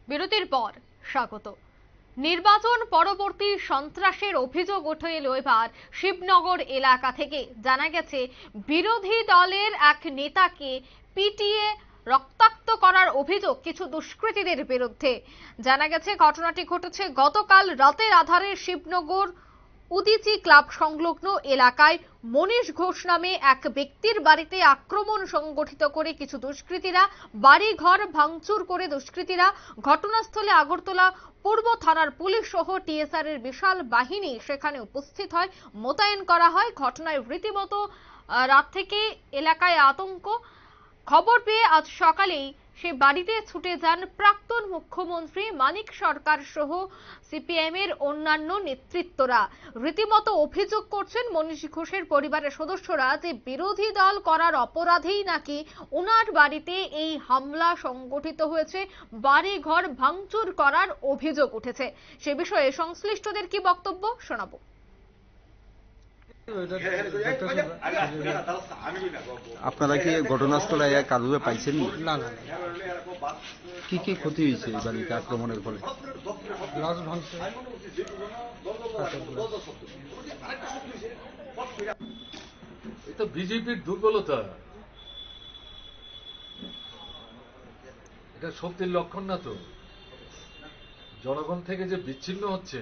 বিরতির পর স্বাগত। নির্বাচন পরবর্তী সন্ত্রাসের অভিযোগ উঠে এলো এবার শিবনগর এলাকা থেকে। জানা গেছে বিরোধী দলের এক নেতাকে পিটিয়ে রক্তাক্ত করার অভিযোগ কিছু দুষ্কৃতীদের বিরুদ্ধে। জানা গেছে ঘটনাটি ঘটেছে গতকাল রাতের আধারে শিবনগর উদিচি ক্লাব সংলগ্ন এলাকায় মনীষ ঘোষ নামে এক ব্যক্তির বাড়িতে আক্রমণ সংগঠিত করে কিছু দুষ্কৃতীরা, বাড়ি ঘর ভাঙচুর করে দুষ্কৃতীরা। ঘটনাস্থলে আগরতলা পূর্ব থানার পুলিশ সহ টিএসআর এর বিশাল বাহিনী সেখানে উপস্থিত হয়, মোতায়েন করা হয়। ঘটনায় রীতিমতো রাত থেকে এলাকায় আতঙ্ক। খবর পেয়ে আজ সকালেই সে বাড়িতে ছুটে যান প্রাক্তন মুখ্যমন্ত্রী মানিক সরকার সহ সিপিএম এর অন্যান্য নেতৃত্বরা। রীতিমতো অভিযোগ করছেন মনীষ ঘোষের পরিবারের সদস্যরা যে বিরোধী দল করার অপরাধেই নাকি ওনার বাড়িতে এই হামলা সংগঠিত হয়েছে, বাড়ি ঘর ভাঙচুর করার অভিযোগ উঠেছে। সে বিষয়ে সংশ্লিষ্টদের কি বক্তব্য শোনাবো। আপনারা কি ঘটনাস্থলে কারুকে পাইছেন? না না, কি কি ক্ষতি হয়েছে এই বাড়িতে আক্রমণের ফলে? গ্লাস ভাঙছে। এটা বিজেপির দুর্বলতা, এটা শক্তির লক্ষণ না তো। জনগণ থেকে যে বিচ্ছিন্ন হচ্ছে,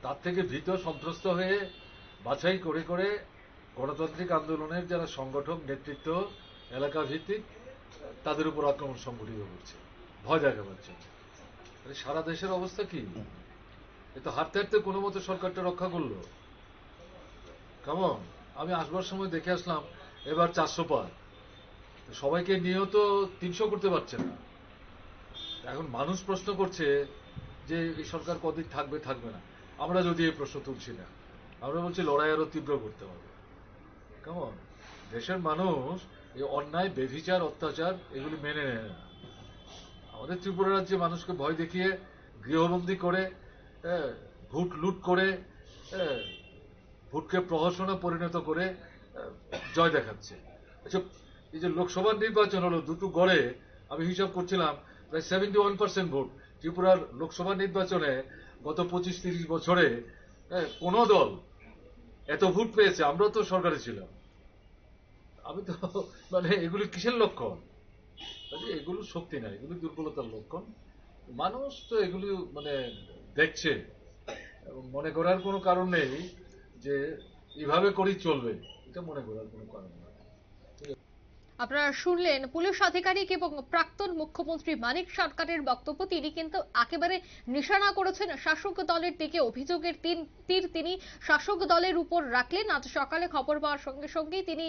তার থেকে ভীত সন্ত্রস্ত হয়ে বাছাই করে করে গণতান্ত্রিক আন্দোলনের যারা সংগঠক নেতৃত্ব এলাকা ভিত্তিক তাদের উপর আক্রমণ সংগঠিত করছে ভয় দেখাবার জন্য। সারা দেশের অবস্থা কি? এ তো হাঁটতে হাঁটতে কোনো মতো সরকারটা রক্ষা করলো। কেমন আমি আসবার সময় দেখে আসলাম এবার 400 পার, সবাইকে নিয়েও তো 300 করতে পারছে না। এখন মানুষ প্রশ্ন করছে যে এই সরকার কদিন থাকবে থাকবে না। আমরা যদি এই প্রশ্ন তুলছি না, আমরা বলছি লড়াই আরো তীব্র করতে হবে। কেমন দেশের মানুষ এই অন্যায় বেভিচার অত্যাচার এগুলি মেনে নেয় না। আমাদের ত্রিপুরা রাজ্যে মানুষকে ভয় দেখিয়ে গৃহবন্দী করে, ভোট লুট করে, ভোটকে প্রহসনে পরিণত করে জয় দেখাচ্ছে। আচ্ছা, এই যে লোকসভার নির্বাচন হলো দুটো গড়ে, আমি হিসাব করছিলাম প্রায় 71% ভোট। ত্রিপুরার লোকসভা নির্বাচনে গত 25-30 বছরে কোন দল এত ভোট পেয়েছে? আমরা তো সরকারে ছিলাম। আমি তো মানে এগুলি কিসের লক্ষণ? এগুলো শক্তি না, এগুলি দুর্বলতার লক্ষণ। মানুষ তো এগুলি মানে দেখছে এবং মনে করার কোনো কারণ নেই যে এভাবে করেই চলবে, এটা মনে করার কোনো কারণ নেই। আপনারা শুনলেন পুলিশ আধিকারিক এবং প্রাক্তন মুখ্যমন্ত্রী মানিক সরকারের বক্তব্য। তিনি কিন্তু একেবারে নিশানা করেছেন শাসক দলের দিকে। অভিযোগের তীর তিনি শাসক দলের উপর রাখলেন। আজ সকালে খবর পাওয়ার সঙ্গে সঙ্গেই তিনি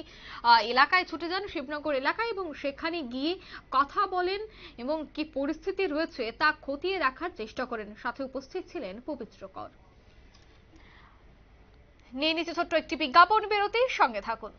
এলাকায় ছুটে যান, শিবনগর এলাকায়, এবং সেখানে গিয়ে কথা বলেন এবং কি পরিস্থিতি রয়েছে তা খতিয়ে রাখার চেষ্টা করেন। সাথে উপস্থিত ছিলেন পবিত্র কর। নিয়ে নিচে ছোট্ট একটি বিজ্ঞাপন বিরতি, সঙ্গে থাকুন।